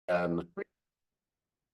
and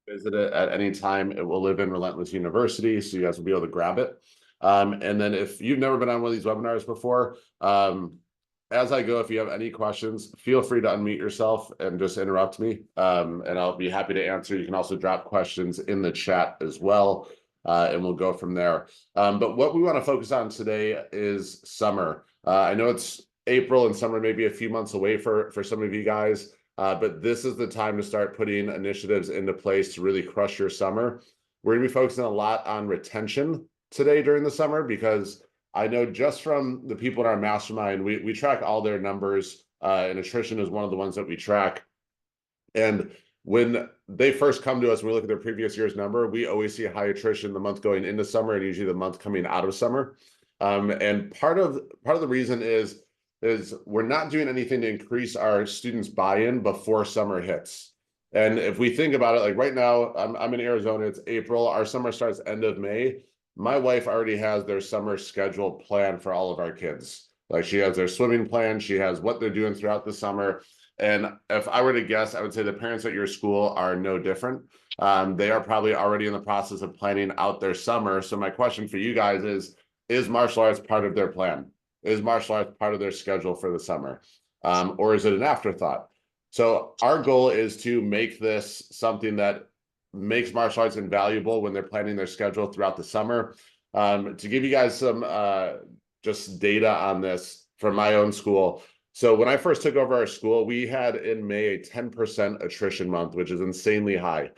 visit it at any time. It will live in Relentless University, so you guys will be able to grab it. And then if you've never been on one of these webinars before, as I go, if you have any questions, feel free to unmute yourself and just interrupt me, and I'll be happy to answer. You can also drop questions in the chat as well, and we'll go from there. But what we want to focus on today is summer. I know it's April and summer may be a few months away for some of you guys. But this is the time to start putting initiatives into place to really crush your summer. We're going to be focusing a lot on retention today during the summer, because I know just from the people in our mastermind, we track all their numbers, and attrition is one of the ones that we track. And when they first come to us and we look at their previous year's number, we always see high attrition the month going into summer and usually the month coming out of summer. And part of the reason is we're not doing anything to increase our students' buy-in before summer hits. And if we think about it, like right now, I'm in Arizona, it's April, our summer starts end of May. My wife already has their summer schedule planned for all of our kids. Like she has their swimming plan, she has what they're doing throughout the summer. And if I were to guess, I would say the parents at your school are no different. They are probably already in the process of planning out their summer. So my question for you guys is martial arts part of their plan? Is martial arts part of their schedule for the summer? Or is it an afterthought? So our goal is to make this something that makes martial arts invaluable when they're planning their schedule throughout the summer. To give you guys some just data on this from my own school. So when I first took over our school, we had in May a 10% attrition month, which is insanely high.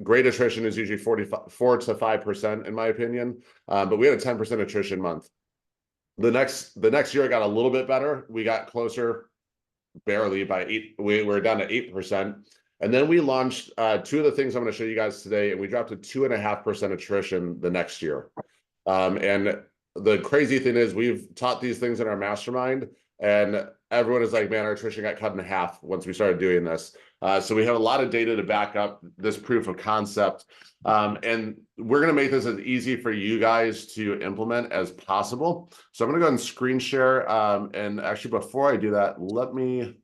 Great attrition is usually 4 to 5% in my opinion, but we had a 10% attrition month. The next year it got a little bit better. We got closer, barely by 8. We were down to 8%. And then we launched two of the things I'm going to show you guys today, and we dropped to 2.5% attrition the next year. And the crazy thing is we've taught these things in our mastermind, and everyone is like, man, our attrition got cut in half once we started doing this. So we have a lot of data to back up this proof of concept. And we're going to make this as easy for you guys to implement as possible. So I'm going to go ahead and screen share. And actually, before I do that, let me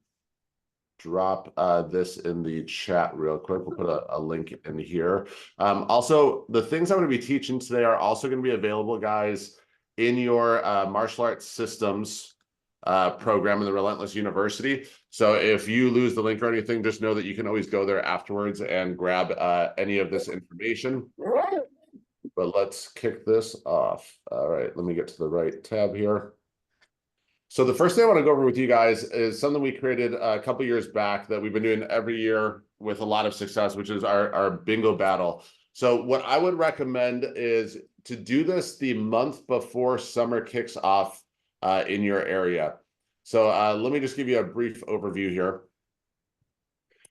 drop this in the chat real quick. We'll put a link in here. Also, the things I'm going to be teaching today are also going to be available, guys, in your martial arts systems program in the Relentless University. So if you lose the link or anything, just know that you can always go there afterwards and grab any of this information. But let's kick this off. All right, let me get to the right tab here. So the first thing I want to go over with you guys is something we created a couple years back that we've been doing every year with a lot of success, which is our bingo battle. So what I would recommend is to do this the month before summer kicks off in your area. So let me just give you a brief overview here.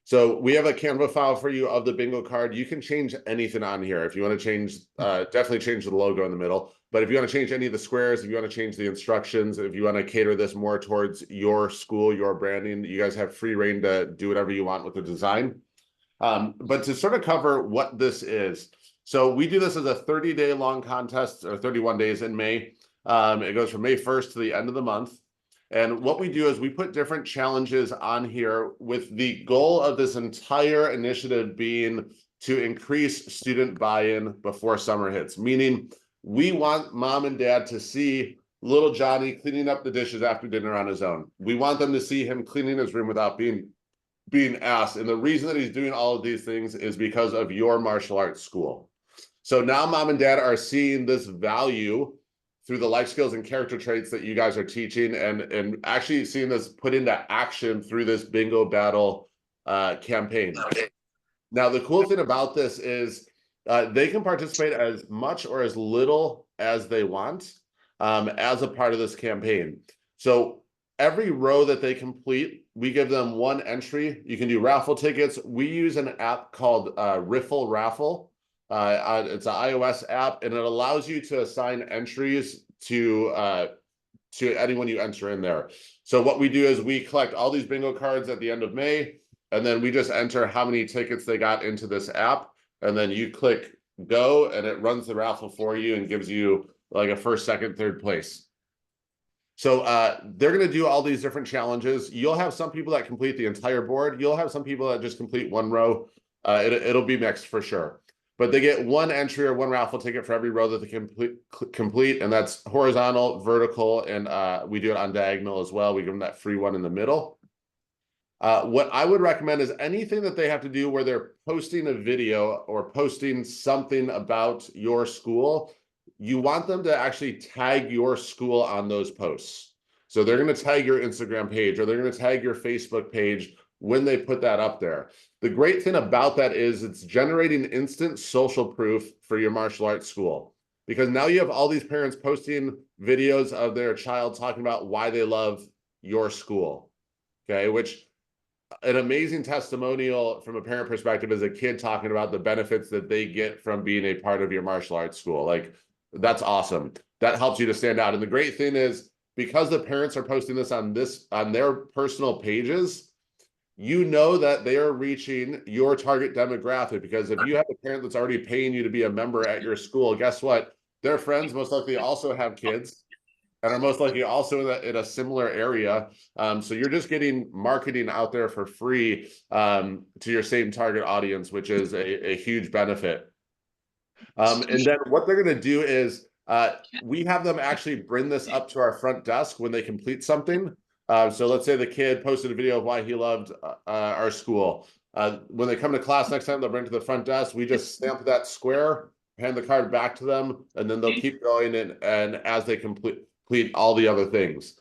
So we have a Canva file for you of the bingo card. You can change anything on here. If you want to change, definitely change the logo in the middle. But if you want to change any of the squares, if you want to change the instructions, if you want to cater this more towards your school, your branding, you guys have free reign to do whatever you want with the design. But to sort of cover what this is, so we do this as a 30-day long contest, or 31 days in May. It goes from May 1st to the end of the month. And what we do is we put different challenges on here with the goal of this entire initiative being to increase student buy-in before summer hits, meaning we want mom and dad to see little Johnny cleaning up the dishes after dinner on his own. We want them to see him cleaning his room without being asked. And the reason that he's doing all of these things is because of your martial arts school. So now mom and dad are seeing this value through the life skills and character traits that you guys are teaching, and actually seeing this put into action through this bingo battle campaign. Now, the cool thing about this is they can participate as much or as little as they want as a part of this campaign. So every row that they complete, we give them one entry. You can do raffle tickets. We use an app called Riffle Raffle. It's an iOS app, and it allows you to assign entries to anyone you enter in there. So what we do is we collect all these bingo cards at the end of May, and then we just enter how many tickets they got into this app, and then you click go, and it runs the raffle for you and gives you like a first, second, third place. So they're going to do all these different challenges. You'll have some people that complete the entire board. You'll have some people that just complete one row. It'll be mixed for sure. But they get one entry or one raffle ticket for every row that they complete, and that's horizontal, vertical, and we do it on diagonal as well. We give them that free one in the middle. What I would recommend is anything that they have to do where they're posting a video or posting something about your school, you want them to actually tag your school on those posts. So they're going to tag your Instagram page or they're going to tag your Facebook page when they put that up there. The great thing about that is it's generating instant social proof for your martial arts school, because now you have all these parents posting videos of their child talking about why they love your school. Okay, which an amazing testimonial from a parent perspective is a kid talking about the benefits that they get from being a part of your martial arts school. Like, that's awesome. That helps you to stand out. And the great thing is, because the parents are posting this on their personal pages, you know that they are reaching your target demographic. Because if you have a parent that's already paying you to be a member at your school, guess what? Their friends most likely also have kids and are most likely also in a similar area. So you're just getting marketing out there for free to your same target audience, which is a huge benefit. And then what they're going to do is we have them actually bring this up to our front desk when they complete something. So let's say the kid posted a video of why he loved our school. When they come to class next time, they'll bring it to the front desk. We just stamp that square, hand the card back to them, and then they'll keep going. And as they complete all the other things.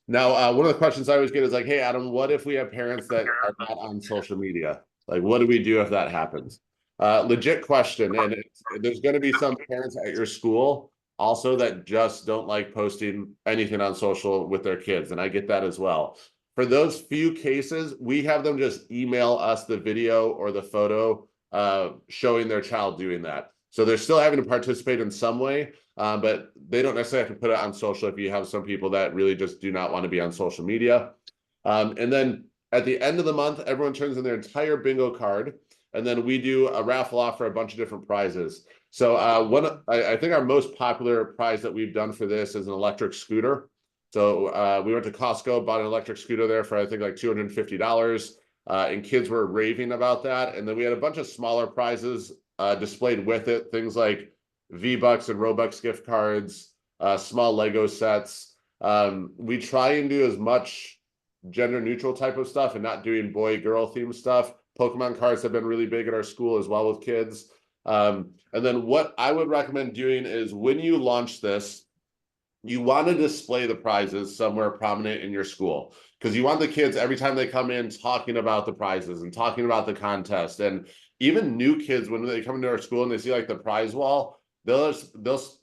Now, one of the questions I always get is like, hey, Adam, what if we have parents that are not on social media? Like, what do we do if that happens? Legit question. And there's going to be some parents at your school also that just don't like posting anything on social with their kids. And I get that as well. For those few cases, we have them just email us the video or the photo showing their child doing that. So they're still having to participate in some way, but they don't necessarily have to put it on social if you have some people that really just do not want to be on social media. And then at the end of the month, everyone turns in their entire bingo card, and then we do a raffle off for a bunch of different prizes. So I think our most popular prize that we've done for this is an electric scooter. So we went to Costco, bought an electric scooter there for I think like $250, and kids were raving about that. And then we had a bunch of smaller prizes displayed with it, things like V-Bucks and Robux gift cards, small Lego sets. We try and do as much gender neutral type of stuff and not doing boy girl themed stuff. Pokemon cards have been really big at our school as well with kids. And then what I would recommend doing is when you launch this, you want to display the prizes somewhere prominent in your school, because you want the kids every time they come in talking about the prizes and talking about the contest. And even new kids, when they come into our school and they see like the prize wall, they'll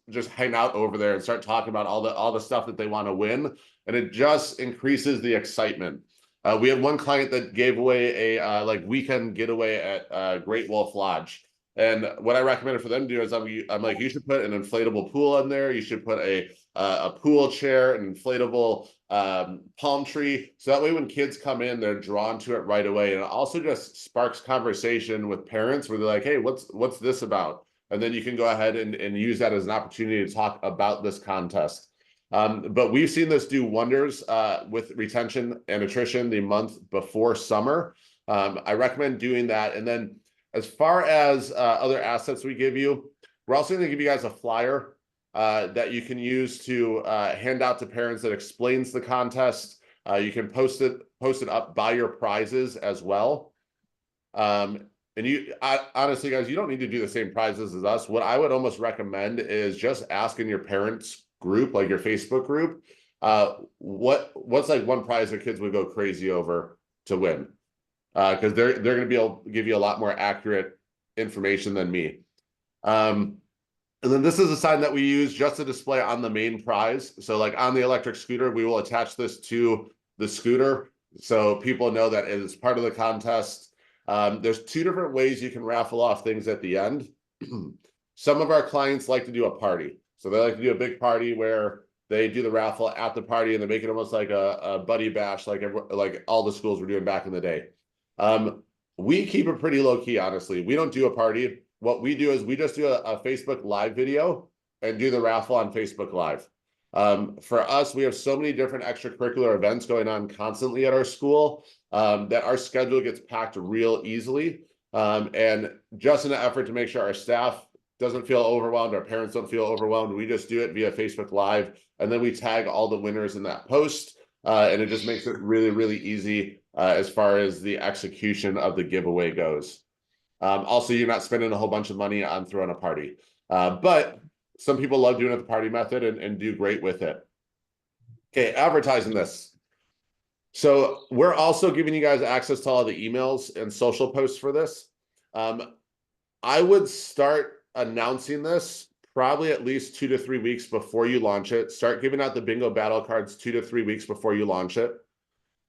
just hang out over there and start talking about all the stuff that they want to win, and it just increases the excitement. We had one client that gave away a like weekend getaway at Great Wolf Lodge, and what I recommended for them to do is I'm like, you should put an inflatable pool in there. You should put a pool chair, an inflatable palm tree, so that way when kids come in, they're drawn to it right away. And it also just sparks conversation with parents where they're like, hey, what's this about? And then you can go ahead and use that as an opportunity to talk about this contest. But we've seen this do wonders with retention and attrition the month before summer. I recommend doing that. And then as far as other assets we give you, we're also going to give you guys a flyer that you can use to hand out to parents that explains the contest. You can post it up by your prizes as well. And honestly, guys, you don't need to do the same prizes as us. What I would almost recommend is just asking your parents group, like your Facebook group, what's like one prize their kids would go crazy over to win, because they're going to be able to give you a lot more accurate information than me. And then this is a sign that we use just to display on the main prize. So like on the electric scooter, we will attach this to the scooter so people know that it is part of the contest. There's two different ways you can raffle off things at the end. Some of our clients like to do a party. So they like to do a big party where they do the raffle at the party and they make it almost like a buddy bash, like all the schools were doing back in the day. We keep it pretty low key, honestly. We don't do a party. What we do is we just do a Facebook Live video and do the raffle on Facebook Live. For us, we have so many different extracurricular events going on constantly at our school that our schedule gets packed real easily. And just in an effort to make sure our staff doesn't feel overwhelmed, our parents don't feel overwhelmed, we just do it via Facebook Live, and then we tag all the winners in that post, and it just makes it really, really easy as far as the execution of the giveaway goes. Also, you're not spending a whole bunch of money on throwing a party, but some people love doing it the party method and do great with it. Okay, advertising this. So we're also giving you guys access to all the emails and social posts for this. I would start announcing this probably at least 2 to 3 weeks before you launch it. Start giving out the bingo battle cards 2 to 3 weeks before you launch it.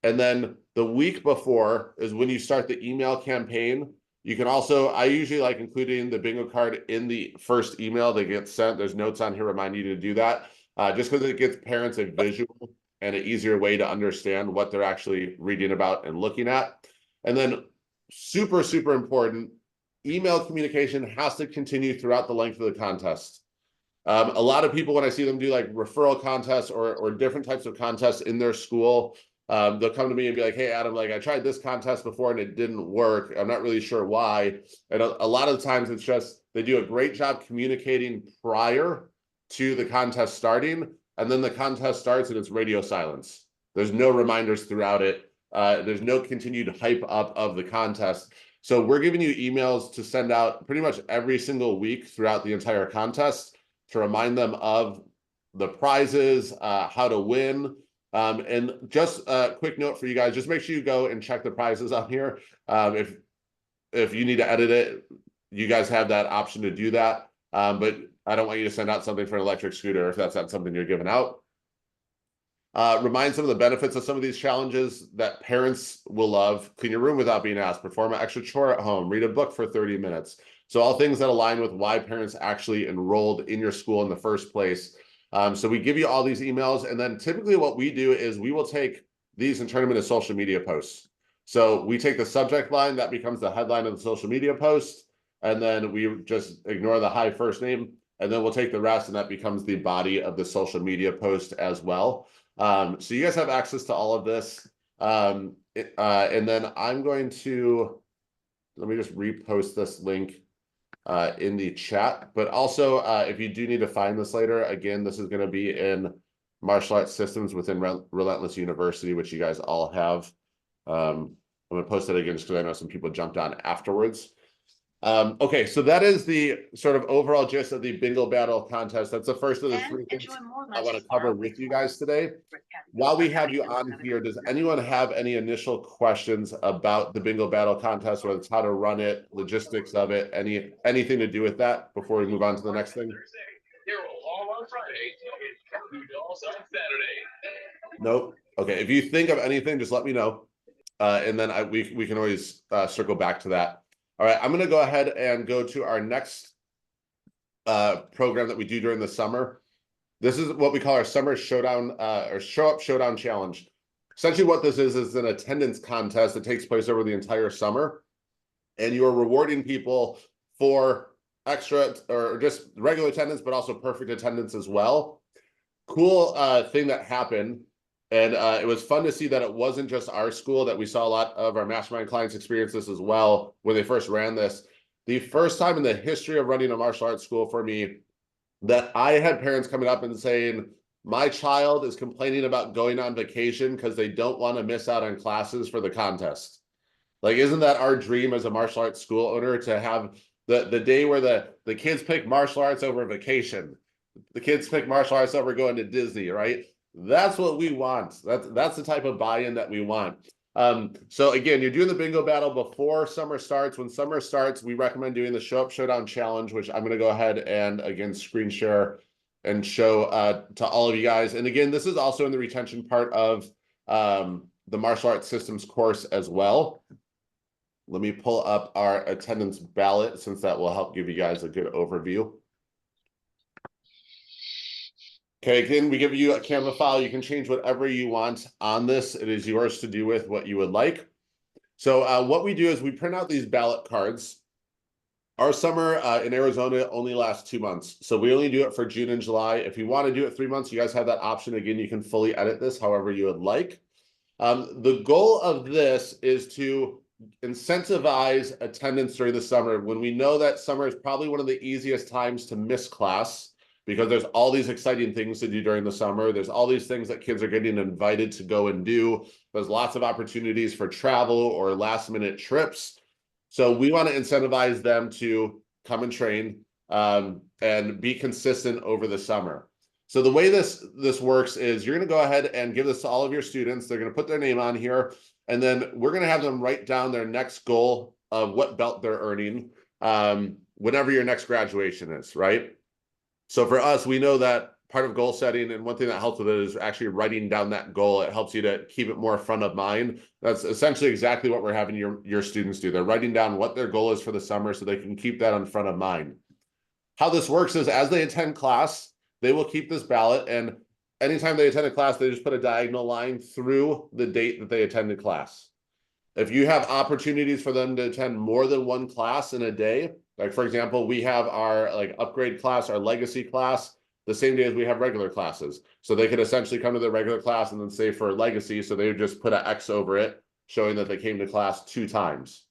And then the week before is when you start the email campaign. You can also, I usually like including the bingo card in the first email that gets sent. There's notes on here reminding you to do that, just because it gives parents a visual and an easier way to understand what they're actually reading about and looking at. And then super, super important, email communication has to continue throughout the length of the contest. A lot of people, when I see them do like referral contests or different types of contests in their school, they'll come to me and be like, hey, Adam, like I tried this contest before and it didn't work. I'm not really sure why. And a lot of the times it's just they do a great job communicating prior to the contest starting. And then the contest starts and it's radio silence. There's no reminders throughout it. There's no continued hype up of the contest. So we're giving you emails to send out pretty much every single week throughout the entire contest to remind them of the prizes, how to win. And just a quick note for you guys, just make sure you go and check the prizes on here. If you need to edit it, you guys have that option to do that. But I don't want you to send out something for an electric scooter if that's not something you're giving out. Remind some of the benefits of some of these challenges that parents will love. Clean your room without being asked, perform an extra chore at home, read a book for 30 minutes. So all things that align with why parents actually enrolled in your school in the first place. So we give you all these emails, and then typically what we do is we will take these and turn them into social media posts. So we take the subject line, that becomes the headline of the social media post, and then we just ignore the hi first name, and then we'll take the rest, and that becomes the body of the social media post as well. So you guys have access to all of this. And then I'm going to, let me just repost this link in the chat, but also if you do need to find this later, again, this is going to be in martial arts systems within Relentless University, which you guys all have. I'm going to post it again just because I know some people jumped on afterwards. Okay, so that is the sort of overall gist of the bingo battle contest. That's the first of the 3 things I want to cover with you guys today. While we have you on here, does anyone have any initial questions about the bingo battle contest, whether it's how to run it, logistics of it, anything to do with that before we move on to the next thing? Nope. Okay, if you think of anything, just let me know. And then we can always circle back to that. All right, I'm going to go ahead and go to our next program that we do during the summer. This is what we call our summer showdown or show up showdown challenge. Essentially what this is an attendance contest that takes place over the entire summer. And you're rewarding people for extra or just regular attendance, but also perfect attendance as well. Cool thing that happened. And it was fun to see that it wasn't just our school, that we saw a lot of our mastermind clients experience this as well when they first ran this. The first time in the history of running a martial arts school for me that I had parents coming up and saying, my child is complaining about going on vacation because they don't want to miss out on classes for the contest. Like, isn't that our dream as a martial arts school owner, to have the day where the kids pick martial arts over vacation? The kids pick martial arts over going to Disney, right? That's what we want. That's the type of buy-in that we want. So again, you're doing the bingo battle before summer starts. When summer starts, we recommend doing the Show Up Showdown Challenge, which I'm going to go ahead and again screen share and show to all of you guys. And again, this is also in the retention part of the martial arts systems course as well. Let me pull up our attendance ballot, since that will help give you guys a good overview. Okay, again, we give you a Canva file. You can change whatever you want on this. It is yours to do with what you would like. So what we do is we print out these ballot cards. Our summer in Arizona only lasts 2 months. So we only do it for June and July. If you want to do it 3 months, you guys have that option. Again, you can fully edit this however you would like. The goal of this is to incentivize attendance during the summer when we know that summer is probably one of the easiest times to miss class because there's all these exciting things to do during the summer. There's all these things that kids are getting invited to go and do. There's lots of opportunities for travel or last minute trips. So we want to incentivize them to come and train and be consistent over the summer. So the way this works is you're going to go ahead and give this to all of your students. They're going to put their name on here, and then we're going to have them write down their next goal of what belt they're earning whenever your next graduation is, right? So for us, we know that part of goal setting, and one thing that helps with it is actually writing down that goal. It helps you to keep it more front of mind. That's essentially exactly what we're having your students do. They're writing down what their goal is for the summer so they can keep that on front of mind. How this works is as they attend class, they will keep this ballot, and anytime they attend a class, they just put a diagonal line through the date that they attended class. If you have opportunities for them to attend more than one class in a day, like for example, we have our like upgrade class, our legacy class, the same day as we have regular classes. So they could essentially come to the regular class and then say for legacy, so they would just put an X over it, showing that they came to class 2 times.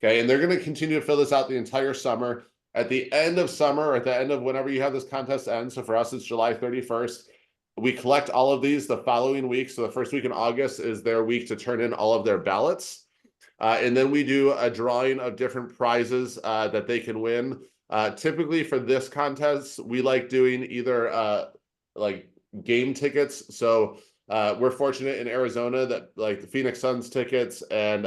Okay, and they're going to continue to fill this out the entire summer. At the end of summer, or at the end of whenever you have this contest end, so for us it's July 31st, we collect all of these the following week. So the first week in August is their week to turn in all of their ballots. And then we do a drawing of different prizes that they can win. Typically for this contest, we like doing either like game tickets. So we're fortunate in Arizona that like the Phoenix Suns tickets and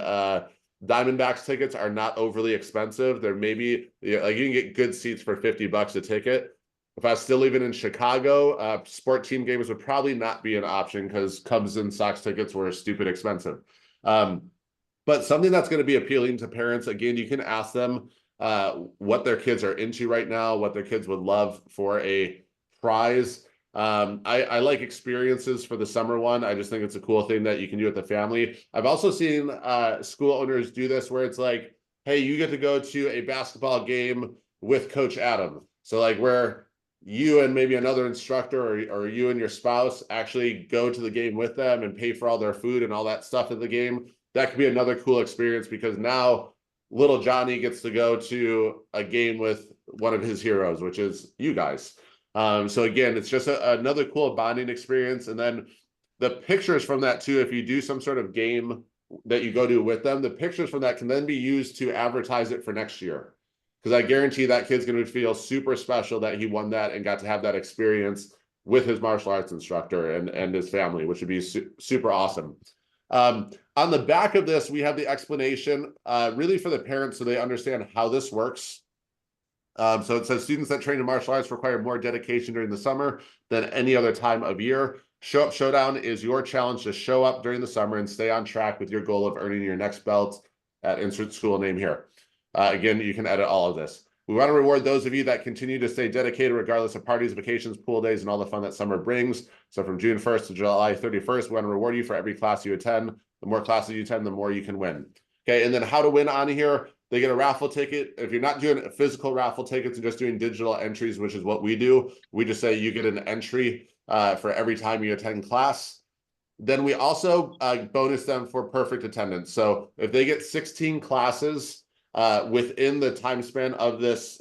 Diamondbacks tickets are not overly expensive. They're maybe like you can get good seats for $50 a ticket. If I was still living in Chicago, sport team games would probably not be an option because Cubs and Sox tickets were stupid expensive. But something that's going to be appealing to parents, again, you can ask them what their kids are into right now, what their kids would love for a prize. I like experiences for the summer one. I just think it's a cool thing that you can do with the family. I've also seen school owners do this where it's like, hey, you get to go to a basketball game with Coach Adam. So like where you and maybe another instructor or you and your spouse actually go to the game with them and pay for all their food and all that stuff at the game. That could be another cool experience because now little Johnny gets to go to a game with one of his heroes, which is you guys. So again, it's just another cool bonding experience. And then the pictures from that too, if you do some sort of game that you go to with them, the pictures from that can then be used to advertise it for next year. Because I guarantee that kid's going to feel super special that he won that and got to have that experience with his martial arts instructor and his family, which would be super awesome. On the back of this, we have the explanation really for the parents so they understand how this works. So it says students that train in martial arts require more dedication during the summer than any other time of year. Show Up Showdown is your challenge to show up during the summer and stay on track with your goal of earning your next belt at insert school name here. Again, you can edit all of this. We want to reward those of you that continue to stay dedicated regardless of parties, vacations, pool days, and all the fun that summer brings. So from June 1st to July 31st, we want to reward you for every class you attend. The more classes you attend, the more you can win. Okay, and then how to win on here. They get a raffle ticket. If you're not doing physical raffle tickets and just doing digital entries, which is what we do, we just say you get an entry for every time you attend class. Then we also bonus them for perfect attendance. So if they get 16 classes within the time span of this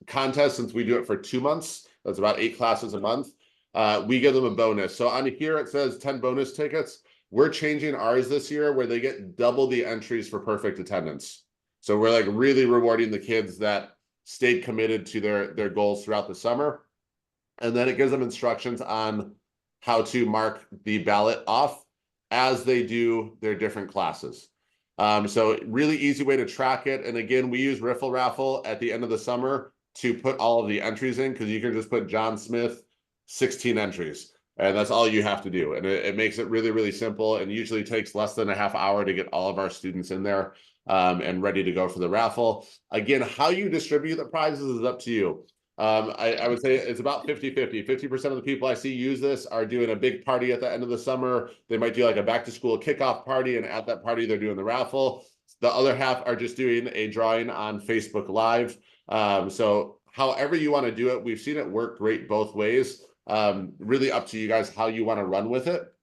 contest, since we do it for 2 months, that's about 8 classes a month, we give them a bonus. So on here, it says 10 bonus tickets. We're changing ours this year where they get double the entries for perfect attendance. So we're like really rewarding the kids that stayed committed to their goals throughout the summer. And then it gives them instructions on how to mark the ballot off as they do their different classes. So really easy way to track it. And again, we use Riffle Raffle at the end of the summer to put all of the entries in because you can just put John Smith 16 entries. And that's all you have to do. And it makes it really, really simple and usually takes less than a half hour to get all of our students in there and ready to go for the raffle. Again, how you distribute the prizes is up to you. I would say it's about 50-50. 50% of the people I see use this are doing a big party at the end of the summer. They might do like a back to school kickoff party, and at that party, they're doing the raffle. the other half are just doing a drawing on Facebook Live. So however you want to do it, we've seen it work great both ways. Really up to you guys how you want to run with it.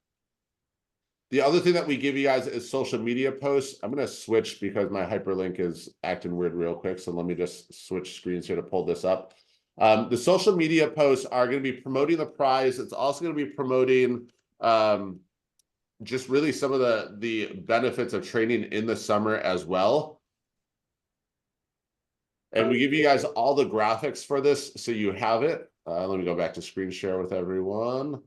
The other thing that we give you guys is social media posts. I'm going to switch because my hyperlink is acting weird real quick. So let me just switch screens here to pull this up. The social media posts are going to be promoting the prize. It's also going to be promoting just really some of the benefits of training in the summer as well. And we give you guys all the graphics for this so you have it. Let me go back to screen share with everyone.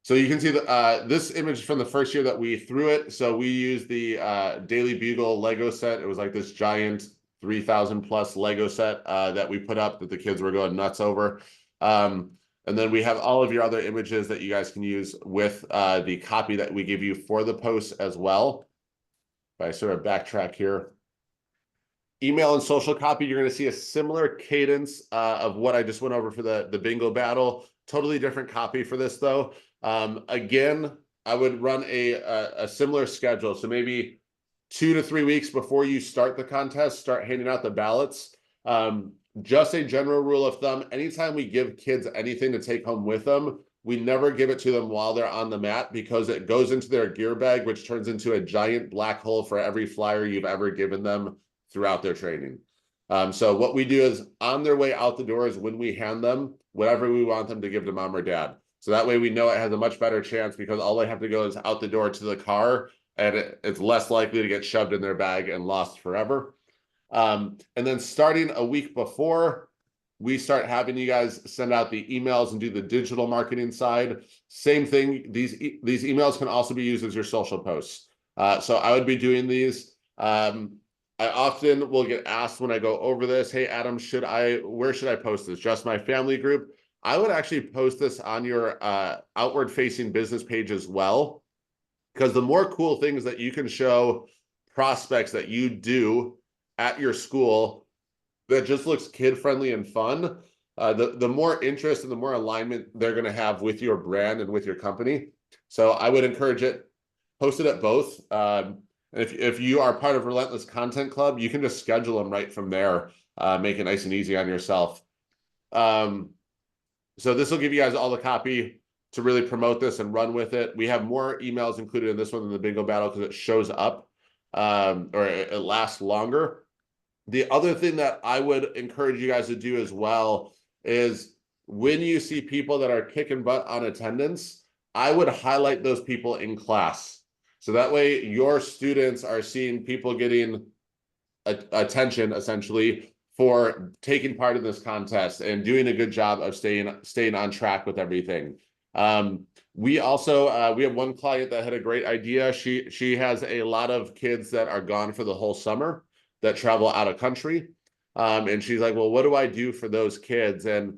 So you can see this image from the first year that we threw it. So we used the Daily Bugle Lego set. It was like this giant 3,000 plus Lego set that we put up that the kids were going nuts over. And then we have all of your other images that you guys can use with the copy that we give you for the posts as well. If I sort of backtrack here. Email and social copy, you're going to see a similar cadence of what I just went over for the bingo battle. Totally different copy for this though. Again, I would run a similar schedule. So maybe 2 to 3 weeks before you start the contest, start handing out the ballots. Just a general rule of thumb, anytime we give kids anything to take home with them, we never give it to them while they're on the mat because it goes into their gear bag, which turns into a giant black hole for every flyer you've ever given them throughout their training. So what we do is on their way out the door is when we hand them whatever we want them to give to mom or dad. So that way we know it has a much better chance because all they have to go is out the door to the car and it's less likely to get shoved in their bag and lost forever. And then starting a week before, we start having you guys send out the emails and do the digital marketing side. Same thing, these emails can also be used as your social posts. So I would be doing these. I often will get asked when I go over this, hey, Adam, where should I post this? Just my family group? I would actually post this on your outward facing business page as well, because the more cool things that you can show prospects that you do at your school that just looks kid friendly and fun, the more interest and the more alignment they're going to have with your brand and with your company. So I would encourage it, post it at both. If you are part of Relentless Content Club, you can just schedule them right from there, make it nice and easy on yourself. So this will give you guys all the copy to really promote this and run with it. We have more emails included in this one than the bingo battle because it shows up or it lasts longer. The other thing that I would encourage you guys to do as well is when you see people that are kicking butt on attendance, I would highlight those people in class. So that way your students are seeing people getting attention essentially for taking part in this contest and doing a good job of staying on track with everything. We also we have one client that had a great idea. She has a lot of kids that are gone for the whole summer that travel out of country. And she's like, well, what do I do for those kids? And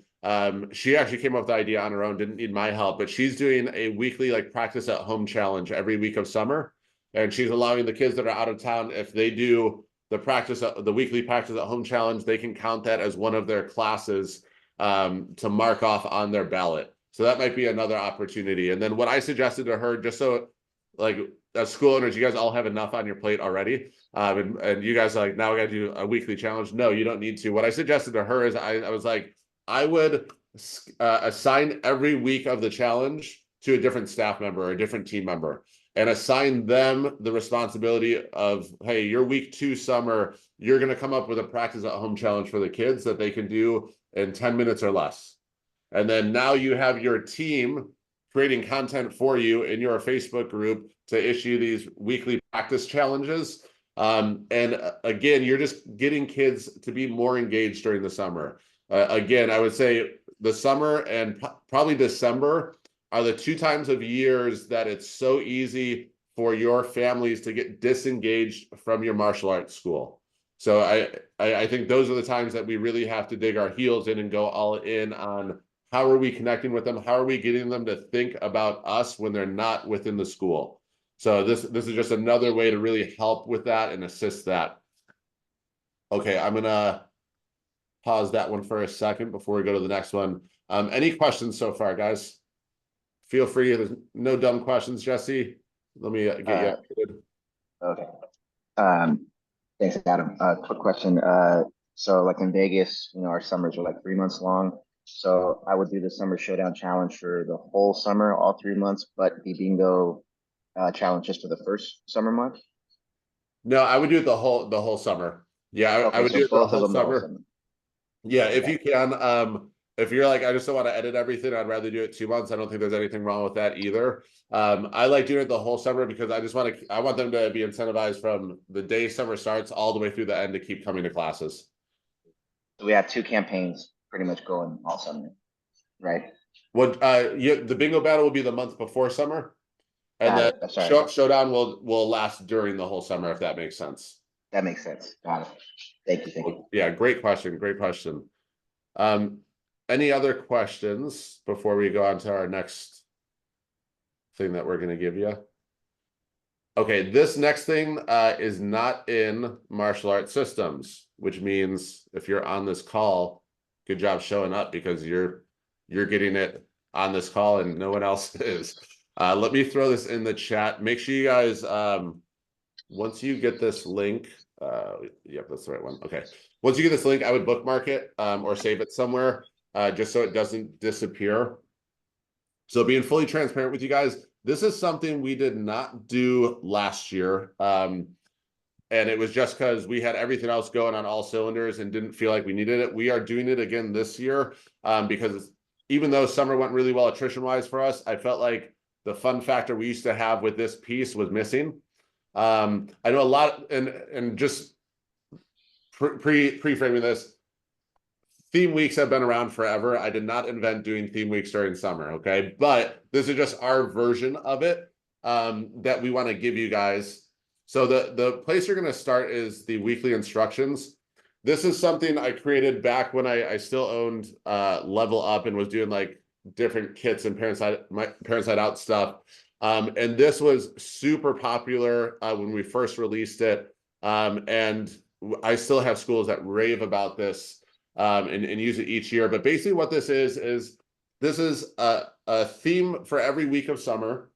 she actually came up with the idea on her own, didn't need my help, but she's doing a weekly like practice at home challenge every week of summer. And she's allowing the kids that are out of town, if they do the weekly practice at home challenge, they can count that as one of their classes to mark off on their ballot. So that might be another opportunity. And then what I suggested to her, just so like as school owners, you guys all have enough on your plate already. And you guys are like, now we got to do a weekly challenge. No, you don't need to. What I suggested to her is I was like, I would assign every week of the challenge to a different staff member or a different team member and assign them the responsibility of, hey, your week 2 summer, you're going to come up with a practice at home challenge for the kids that they can do in 10 minutes or less. And then now you have your team creating content for you in your Facebook group to issue these weekly practice challenges. And again, you're just getting kids to be more engaged during the summer. Again, I would say the summer and probably December are the 2 times of years that it's so easy for your families to get disengaged from your martial arts school. So I think those are the times that we really have to dig our heels in and go all in on how are we connecting with them? How are we getting them to think about us when they're not within the school? So this is just another way to really help with that and assist that. Okay, I'm gonna pause that one for a second before we go to the next one. Any questions so far, guys? Feel free. There's no dumb questions, Jesse. Let me get you Uh, updated. okay. Thanks, Adam. Quick question. So like in Vegas, our summers are like 3 months long. So I would do the summer showdown challenge for the whole summer, all 3 months, but the bingo challenge just for the first summer month. No, I would do it the whole summer. Yeah, I Okay, would so do it the both of whole them the whole summer. summer. Yeah, if Okay. you can. If you're like, I just don't want to edit everything, I'd rather do it 2 months. I don't think there's anything wrong with that either. I like doing it the whole summer because I want them to be incentivized from the day summer starts all the way through the end to keep coming to classes. So we have two campaigns pretty much going all summer, right? What the bingo battle will be the month before summer, and Got then it. Sorry. showdown will last during the whole summer, if that makes sense. That makes sense. Got it. Thank you. Thank you. Well, yeah, great question. Great question. Um, any other questions before we go on to our next thing that we're going to give you? Okay, this next thing is not in martial arts systems, which means if you're on this call, good job showing up because you're getting it on this call and no one else is. Let me throw this in the chat. Make sure you guys, once you get this link, yep, that's the right one. Okay, once you get this link, I would bookmark it or save it somewhere just so it doesn't disappear. So being fully transparent with you guys, this is something we did not do last year. And it was just because we had everything else going on all cylinders and didn't feel like we needed it. We are doing it again this year because even though summer went really well attrition wise for us, I felt like the fun factor we used to have with this piece was missing. I know a lot, and just pre-framing this, theme weeks have been around forever. I did not invent doing theme weeks during summer, okay? But this is just our version of it that we want to give you guys. So the place you're going to start is the weekly instructions. This is something I created back when I still owned Level Up and was doing like different kits and Parent Side Out stuff. And this was super popular when we first released it. And I still have schools that rave about this and use it each year. But basically what this is this is a theme for every week of summer.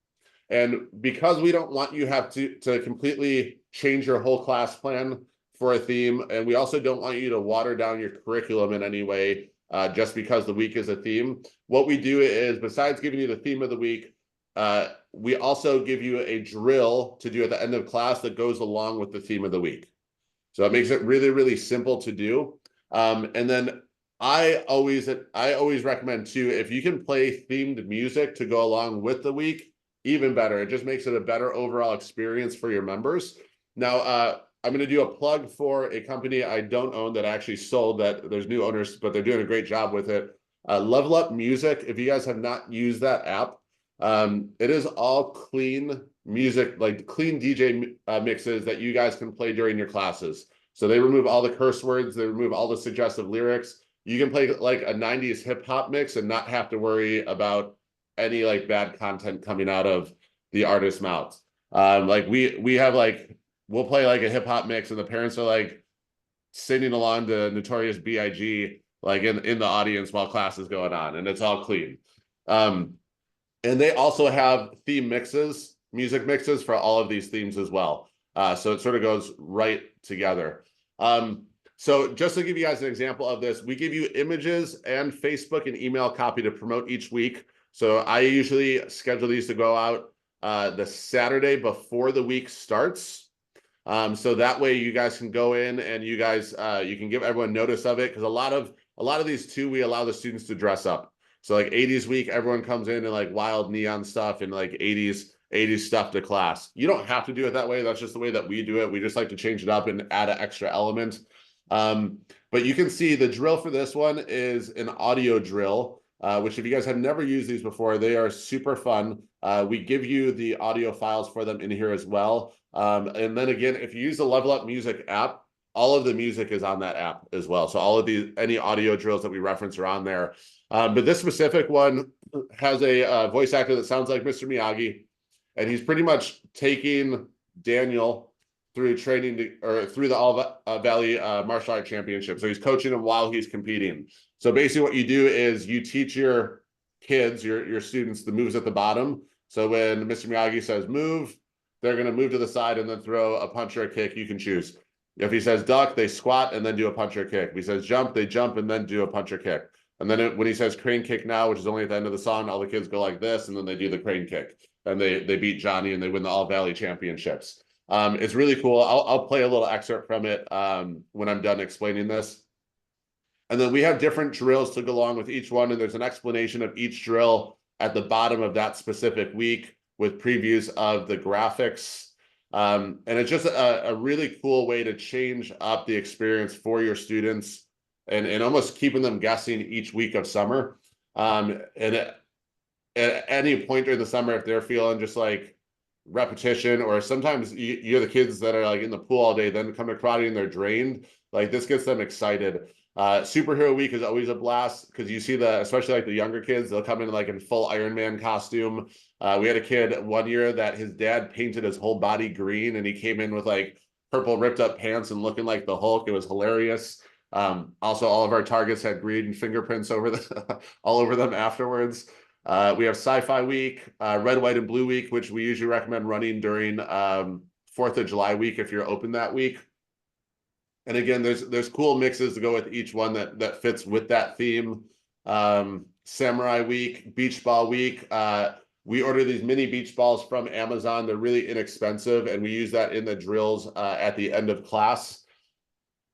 And because we don't want you have to completely change your whole class plan for a theme, and we also don't want you to water down your curriculum in any way just because the week is a theme, what we do is, besides giving you the theme of the week, we also give you a drill to do at the end of class that goes along with the theme of the week. So it makes it really, really simple to do. And then I always recommend too, if you can play themed music to go along with the week, even better. It just makes it a better overall experience for your members. Now, I'm going to do a plug for a company I don't own that I actually sold, that there's new owners, but they're doing a great job with it. Level Up Music. If you guys have not used that app, it is all clean music, like clean DJ mixes that you guys can play during your classes. So they remove all the curse words, they remove all the suggestive lyrics. You can play like a 90s hip hop mix and not have to worry about any like bad content coming out of the artist's mouths. Like we have like, we'll play like a hip hop mix and the parents are like singing along to Notorious B.I.G. like in the audience while class is going on, and it's all clean. And they also have theme mixes, music mixes for all of these themes as well. So it sort of goes right together. So just to give you guys an example of this, we give you images and Facebook and email copy to promote each week. So I usually schedule these to go out the Saturday before the week starts. So that way you guys can go in and you guys you can give everyone notice of it, because a lot of these too, we allow the students to dress up. So like 80s week, everyone comes in like wild neon stuff and like 80s stuff to class. You don't have to do it that way. That's just the way that we do it. We just like to change it up and add an extra element. But you can see the drill for this one is an audio drill, which if you guys have never used these before, they are super fun. We give you the audio files for them in here as well. And then again, if you use the Level Up Music app, all of the music is on that app as well. So all of these, any audio drills that we reference are on there. But this specific one has a voice actor that sounds like Mr. Miyagi, and he's pretty much taking Daniel through training or through the All Valley Martial Arts Championship. So he's coaching him while he's competing. So basically what you do is you teach your kids, your students, the moves at the bottom. So when Mr. Miyagi says move, they're going to move to the side and then throw a punch or a kick. You can choose. If he says duck, they squat and then do a punch or kick. If he says jump, they jump and then do a punch or kick. And then when he says crane kick now, which is only at the end of the song, all the kids go like this, and then they do the crane kick. And they beat Johnny and they win the All Valley Championships. It's really cool. I'll play a little excerpt from it when I'm done explaining this. And then we have different drills to go along with each one, and there's an explanation of each drill at the bottom of that specific week with previews of the graphics. And it's just a really cool way to change up the experience for your students and almost keeping them guessing each week of summer. And at any point during the summer, if they're feeling just like repetition, or sometimes you're the kids that are like in the pool all day, then come to karate and they're drained, like this gets them excited. Superhero week is always a blast because you see especially like the younger kids, they'll come in like in full Iron Man costume. We had a kid one year that his dad painted his whole body green, and he came in with like purple ripped up pants and looking like the Hulk. It was hilarious. Also, all of our targets had green fingerprints over all over them afterwards. We have Sci-Fi Week, Red, White, and Blue Week, which we usually recommend running during 4th of July week if you're open that week. And again, there's cool mixes to go with each one that fits with that theme. Samurai Week, Beach Ball Week. We order these mini beach balls from Amazon. They're really inexpensive, and we use that in the drills at the end of class.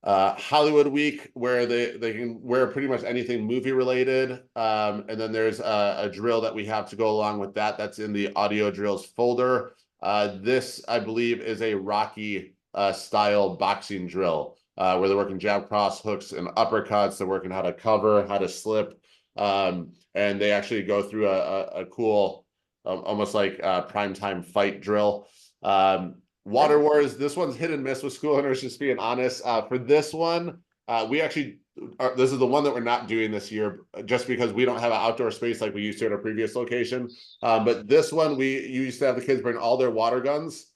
Hollywood Week, where they can wear pretty much anything movie related. And then there's a drill that we have to go along with that. That's in the audio drills folder. This, I believe, is a Rocky style boxing drill where they're working jab, cross, hooks, and uppercuts. They're working how to cover, how to slip. And they actually go through a cool, almost like primetime fight drill. Water Wars, this one's hit and miss with school owners, just being honest. For this one, we actually, this is the one that we're not doing this year just because we don't have an outdoor space like we used to at our previous location. But this one, you used to have the kids bring all their water guns.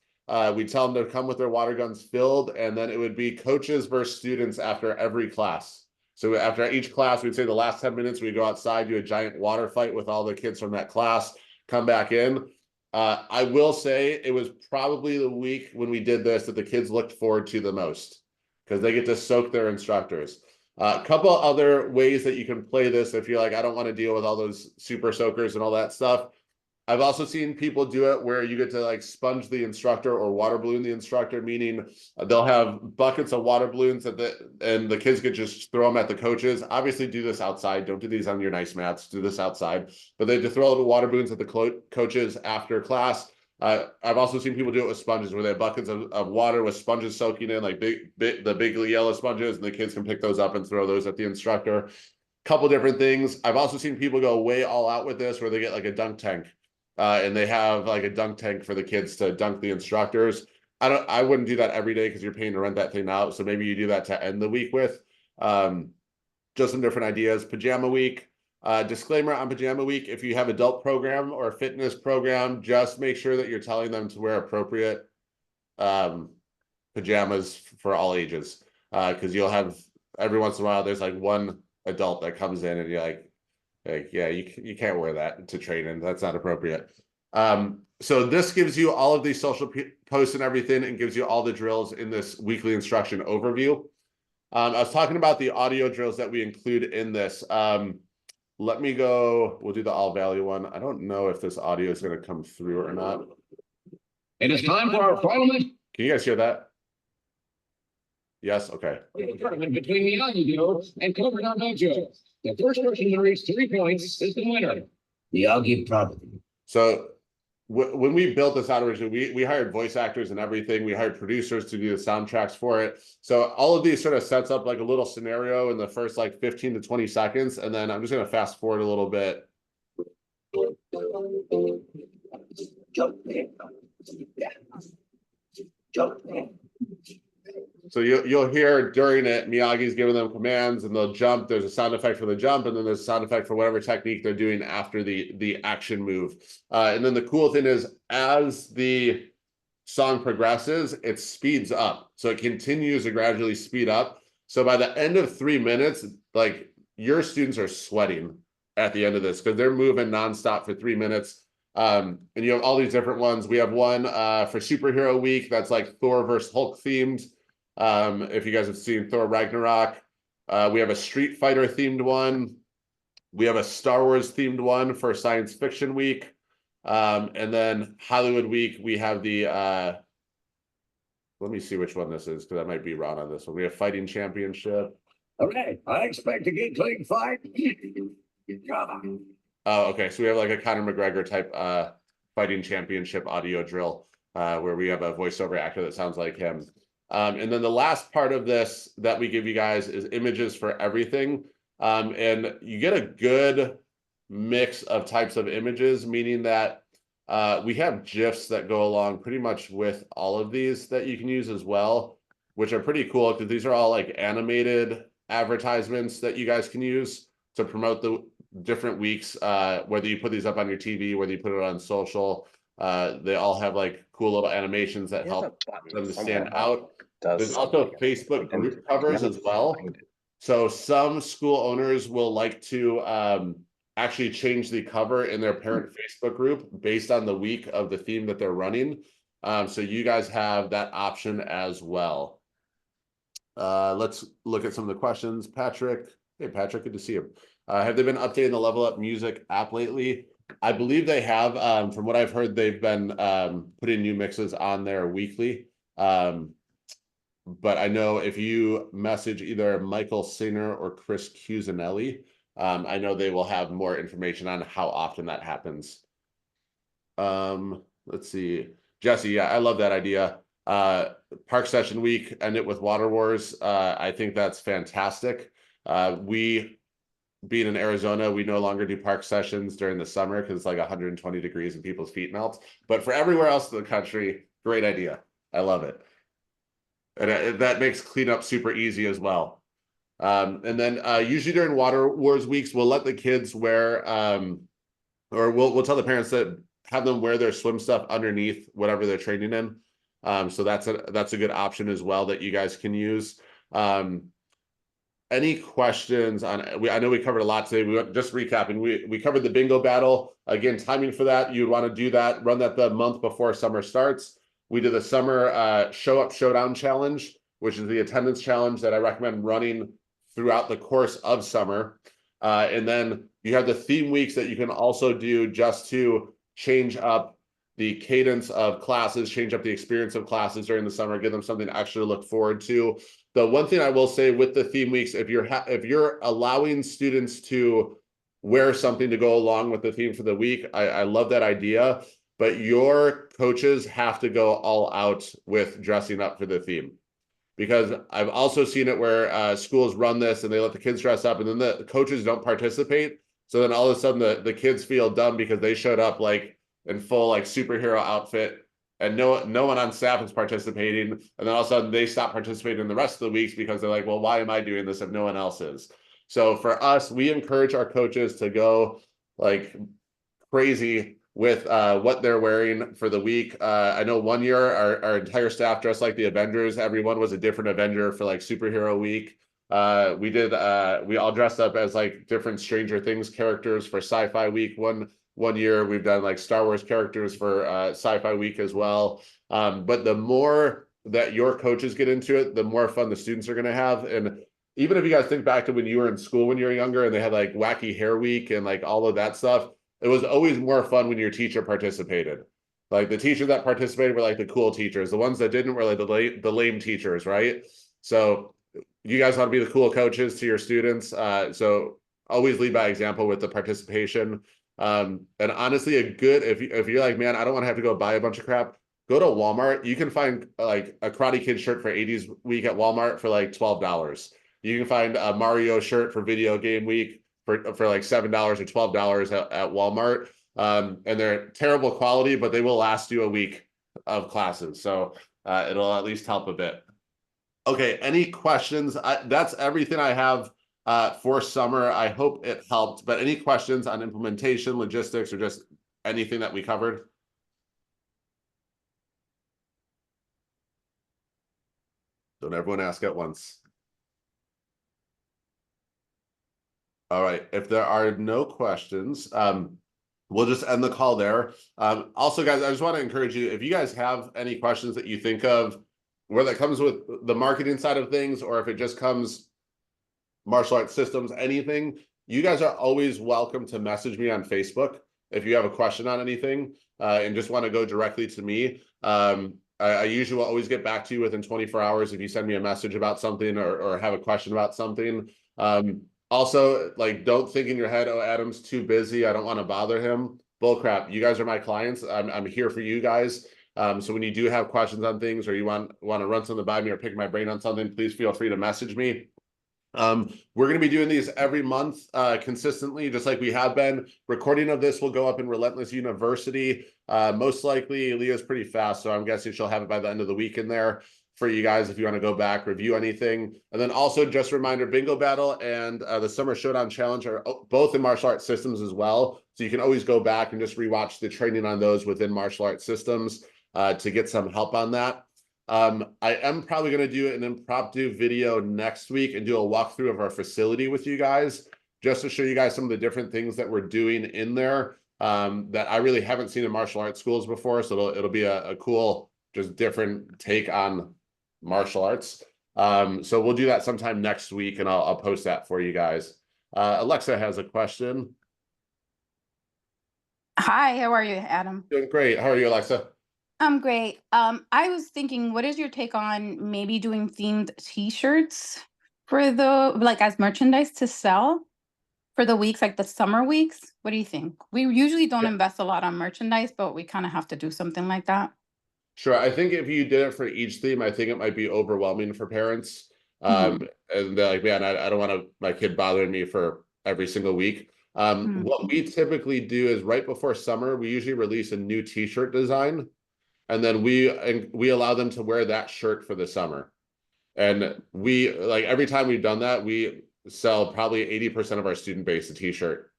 We tell them to come with their water guns filled, and then it would be coaches versus students after every class. So after each class, we'd say the last 10 minutes, we go outside, do a giant water fight with all the kids from that class, come back in. I will say it was probably the week when we did this that the kids looked forward to the most because they get to soak their instructors. A couple other ways that you can play this if you're like, I don't want to deal with all those super soakers and all that stuff. I've also seen people do it where you get to like sponge the instructor or water balloon the instructor, meaning they'll have buckets of water balloons and the kids could just throw them at the coaches. Obviously do this outside. Don't do these on your nice mats. Do this outside. But they just throw the water balloons at the coaches after class. I've also seen people do it with sponges where they have buckets of water with sponges soaking in, like the big yellow sponges, and the kids can pick those up and throw those at the instructor. Couple different things. I've also seen people go way all out with this where they get like a dunk tank. And they have like a dunk tank for the kids to dunk the instructors. I wouldn't do that every day because you're paying to rent that thing out. So maybe you do that to end the week with. Just some different ideas. Pajama week. Disclaimer on pajama week: if you have adult program or fitness program, just make sure that you're telling them to wear appropriate pajamas for all ages. Because you'll have every once in a while there's like one adult that comes in and you're like, yeah, you can't wear that to training. That's not appropriate. So this gives you all of these social posts and everything, and gives you all the drills in this weekly instruction overview. I was talking about the audio drills that we include in this. Let me go. We'll do the all value one. I don't know if this audio is going to come through or not. It is time for our final match. Can you guys hear that? Yes. Okay. Tournament between the Miyagi duo and Cobra Dojo. The first person to reach 3 points is the winner. Miyagi property. So when we built this out originally, we hired voice actors and everything. We hired producers to do the soundtracks for it. So all of these sort of sets up like a little scenario in the first like 15 to 20 seconds. And then I'm just going to fast forward a little bit. Jump in. Jump in. So you'll hear during it, Miyagi's giving them commands and they'll jump. There's a sound effect for the jump, and then there's a sound effect for whatever technique they're doing after the action move. And then the cool thing is, as the song progresses, it speeds up. So it continues to gradually speed up. So by the end of 3 minutes, like your students are sweating at the end of this because they're moving nonstop for 3 minutes. And you have all these different ones. We have one for Superhero Week that's like Thor versus Hulk themed. If you guys have seen Thor Ragnarok, we have a Street Fighter themed one. We have a Star Wars themed one for Science Fiction Week. And then Hollywood Week, we have the let me see which one this is, because I might be wrong on this one. We have Fighting Championship. Okay, I expect a good clean fight. Oh, okay. So we have like a Conor McGregor type Fighting Championship audio drill, where we have a voiceover actor that sounds like him. And then the last part of this that we give you guys is images for everything. And you get a good mix of types of images, meaning that we have GIFs that go along pretty much with all of these that you can use as well, which are pretty cool because these are all like animated advertisements that you guys can use to promote the different weeks, whether you put these up on your TV, whether you put it on social. They all have like cool little animations that help them to stand out. There's also Facebook group covers as well. So some school owners will like to actually change the cover in their parent Facebook group based on the week of the theme that they're running. So you guys have that option as well. Let's look at some of the questions. Patrick. Hey, Patrick, good to see you. Have they been updating the Level Up Music app lately? I believe they have. From what I've heard, they've been putting new mixes on there weekly. But I know if you message either Michael Singer or Chris Cusinelli, I know they will have more information on how often that happens. Let's see. Jesse, yeah, I love that idea. Park session week, end it with Water Wars. I think that's fantastic. We, being in Arizona, we no longer do park sessions during the summer because it's like 120 degrees and people's feet melt. But for everywhere else in the country, great idea. I love it. And that makes cleanup super easy as well. And then usually during Water Wars weeks, we'll let the kids wear, or we'll tell the parents that have them wear their swim stuff underneath whatever they're training in. So that's a good option as well that you guys can use. Any questions on? I know we covered a lot today. Just recapping. We covered the bingo battle. Again, timing for that, you'd want to do that, run that the month before summer starts. We did the summer show up showdown challenge, which is the attendance challenge that I recommend running throughout the course of summer. And then you have the theme weeks that you can also do just to change up the cadence of classes, change up the experience of classes during the summer, give them something extra to look forward to. The one thing I will say with the theme weeks, if you're allowing students to wear something to go along with the theme for the week, I love that idea. But your coaches have to go all out with dressing up for the theme. Because I've also seen it where schools run this and they let the kids dress up and then the coaches don't participate. So then all of a sudden the kids feel dumb because they showed up like in full like superhero outfit and no one on staff is participating. And then all of a sudden they stop participating in the rest of the weeks because they're like, well, why am I doing this if no one else is? So for us, we encourage our coaches to go like crazy with what they're wearing for the week. I know one year our entire staff dressed like the Avengers. Everyone was a different Avenger for like superhero week. We all dressed up as like different Stranger Things characters for sci-fi week. One year we've done like Star Wars characters for sci-fi week as well. But the more that your coaches get into it, the more fun the students are going to have. And even if you guys think back to when you were in school when you were younger and they had like wacky hair week and like all of that stuff, it was always more fun when your teacher participated. Like the teachers that participated were like the cool teachers. The ones that didn't were like the lame teachers, right? So you guys want to be the cool coaches to your students. So always lead by example with the participation. And honestly, if you're like, man, I don't want to have to go buy a bunch of crap, go to Walmart. You can find like a Karate Kid shirt for 80s week at Walmart for like $12. You can find a Mario shirt for video game week for like $7 or $12 at Walmart. And they're terrible quality, but they will last you a week of classes. So it'll at least help a bit. Okay, any questions? That's everything I have for summer. I hope it helped, but any questions on implementation, logistics, or just anything that we covered? Don't everyone ask at once. All right, if there are no questions, we'll just end the call there. Also, guys, I just want to encourage you, if you guys have any questions that you think of, whether that comes with the marketing side of things, or if it just comes martial arts systems, anything, you guys are always welcome to message me on Facebook if you have a question on anything, and just want to go directly to me. I usually will always get back to you within 24 hours if you send me a message about something or have a question about something. Also, like, don't think in your head, oh, Adam's too busy, I don't want to bother him. Bull crap. You guys are my clients. I'm here for you guys. So when you do have questions on things, or you want to run something by me or pick my brain on something, please feel free to message me. We're going to be doing these every month, consistently, just like we have been. Recording of this will go up in Relentless University. Most likely, Leah's pretty fast, so I'm guessing she'll have it by the end of the week in there for you guys if you want to go back, review anything. And then also, just a reminder, Bingo Battle and the Summer Showdown Challenge are both in martial arts systems as well. So you can always go back and just rewatch the training on those within martial arts systems to get some help on that. I am probably going to do an impromptu video next week and do a walkthrough of our facility with you guys, just to show you guys some of the different things that we're doing in there that I really haven't seen in martial arts schools before. So it'll be a cool, just different take on martial arts. So we'll do that sometime next week, and I'll post that for you guys. Alexa has a question. Hi, how are you, Adam? Doing great. How are you, Alexa? I'm great. I was thinking, what is your take on maybe doing themed t-shirts for the like as merchandise to sell for the weeks, like the summer weeks? What do you think? We usually don't invest a lot on merchandise, but we kind of have to do something like that. Sure. I think if you did it for each theme, I think it might be overwhelming for parents. And they're like, man, I don't want my kid bothering me for every single week. What we typically do is right before summer, we usually release a new t-shirt design, and then we allow them to wear that shirt for the summer. And we, like, every time we've done that, we sell probably 80% of our student base a t-shirt.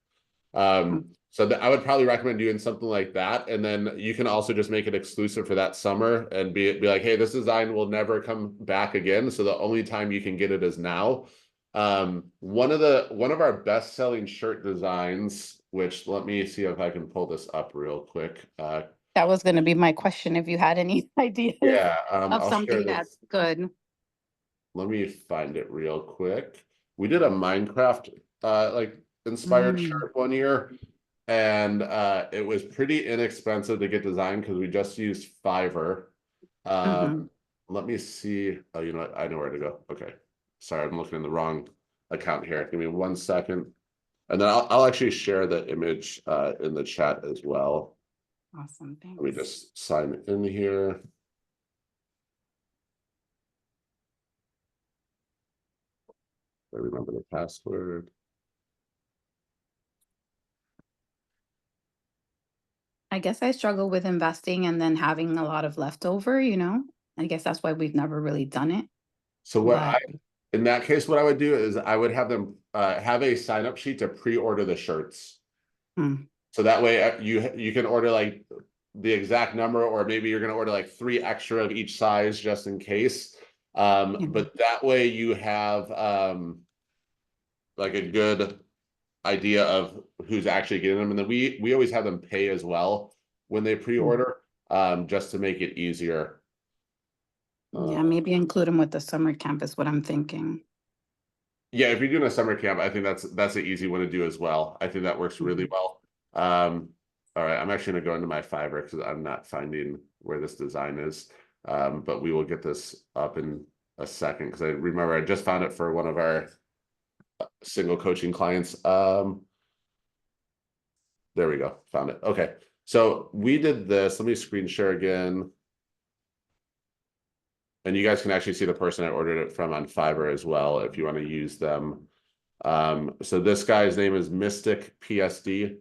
So I would probably recommend doing something like that. And then you can also just make it exclusive for that summer and be like, hey, this design will never come back again. So the only time you can get it is now. One of our best selling shirt designs, which, let me see if I can pull this up real quick. That was going to be my question, if you had any ideas Yeah, of I'll share something this. that's good. Let me find it real quick. We did a Minecraft like inspired shirt one year, and it was pretty inexpensive to get designed because we just used Fiverr. Let me see. Oh, you know what? I know where to go. Okay. Sorry, I'm looking in the wrong account here. Give me 1 second. And then I'll actually share the image in the chat as well. Awesome, thanks. Let me just sign in here. I remember the password. I guess I struggle with investing and then having a lot of leftover, I guess that's why we've never really done it. So in that case, what I would do is I would have them have a sign up sheet to pre-order the shirts. So that way you can order like the exact number, or maybe you're going to order like 3 extra of each size just in case. But that way you have like a good idea of who's actually getting them. And then we always have them pay as well when they pre-order, just to make it easier. Yeah, maybe include them with the summer camp is what I'm thinking. Yeah, if you're doing a summer camp, I think that's an easy one to do as well. I think that works really well. All right, I'm actually gonna go into my Fiverr because I'm not finding where this design is. But we will get this up in a second, because I remember I just found it for one of our single coaching clients. There we go, found it. Okay, so we did this. Let me screen share again. And you guys can actually see the person I ordered it from on Fiverr as well, if you want to use them. So this guy's name is Mystic PSD,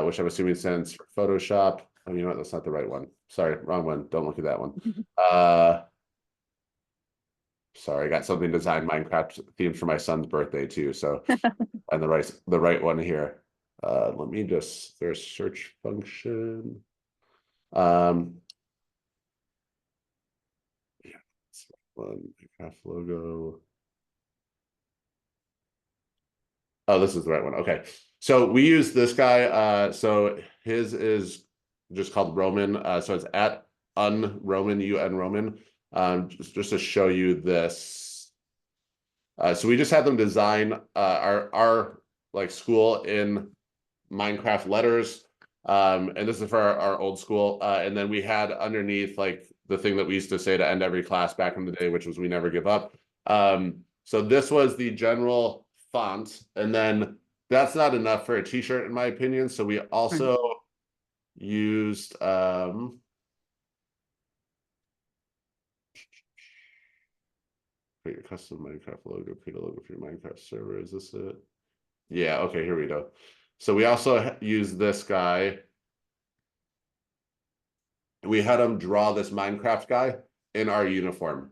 which I'm assuming stands for Photoshop. Oh, you know what? That's not the right one. Sorry, wrong one. Don't look at that one. Sorry, I got something designed Minecraft themed for my son's birthday too. So, and the right one here. Let me just, there's search function. One Minecraft logo. Oh, this is the right one. Okay. So we use this guy. So his is just called Roman. So it's at unroman, Roman. Just to show you this. So we just had them design our like school in Minecraft letters. And this is for our old school. And then we had underneath like the thing that we used to say to end every class back in the day, which was we never give up. So this was the general font, and then that's not enough for a t-shirt in my opinion. So we also used create a custom Minecraft logo, create a logo for your Minecraft server. Is this it? Yeah, okay, here we go. So we also use this guy. We had him draw this Minecraft guy in our uniform.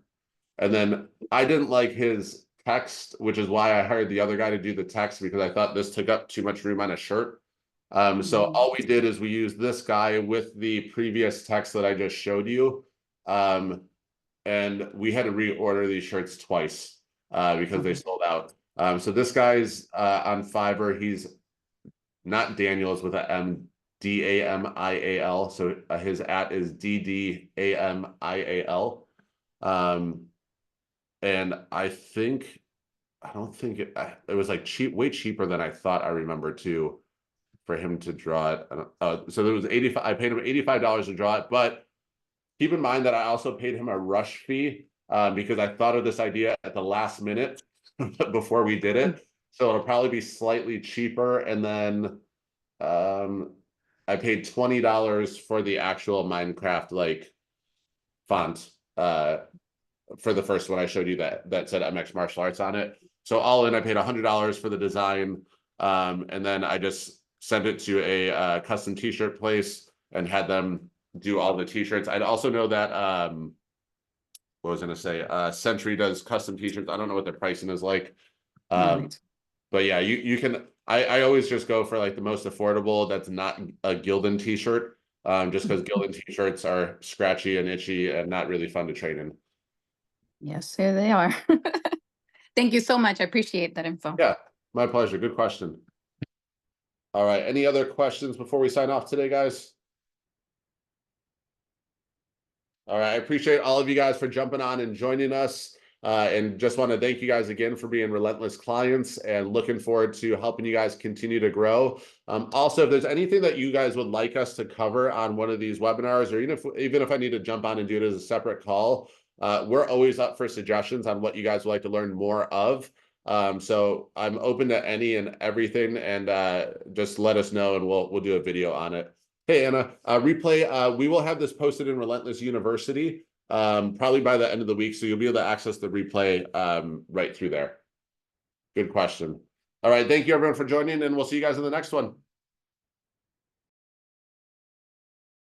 And then I didn't like his text, which is why I hired the other guy to do the text, because I thought this took up too much room on a shirt. So all we did is we used this guy with the previous text that I just showed you. And we had to reorder these shirts twice because they sold out. So this guy's on Fiverr. He's not Daniels with a M, Damial. So his @ is DDAMIAL. And I don't think it was like way cheaper than I thought I remember too, for him to draw it. So there was 85. I paid him $85 to draw it, but keep in mind that I also paid him a rush fee because I thought of this idea at the last minute before we did it. So it'll probably be slightly cheaper. And then I paid $20 for the actual Minecraft like font for the first one I showed you that said MX Martial Arts on it. So all in, I paid $100 for the design, and then I just sent it to a custom t-shirt place and had them do all the t-shirts. I'd also know that what was I gonna say? Century does custom t-shirts. I don't know what their pricing is like. But yeah, you can. I always just go for like the most affordable. That's not a Gildan t-shirt, just because Gildan t-shirts are scratchy and itchy and not really fun to train in. Yes, here they are. Thank you so much. I appreciate that info. Yeah, my pleasure. Good question. All right. Any other questions before we sign off today, guys? All right. I appreciate all of you guys for jumping on and joining us. And just want to thank you guys again for being Relentless clients, and looking forward to helping you guys continue to grow. Also, if there's anything that you guys would like us to cover on one of these webinars, or even if I need to jump on and do it as a separate call, we're always up for suggestions on what you guys would like to learn more of. So I'm open to any and everything, and just let us know and we'll do a video on it. Hey, Anna, replay, we will have this posted in Relentless University probably by the end of the week, so you'll be able to access the replay right through there. Good question. All right, thank you everyone for joining, and we'll see you guys in the next one.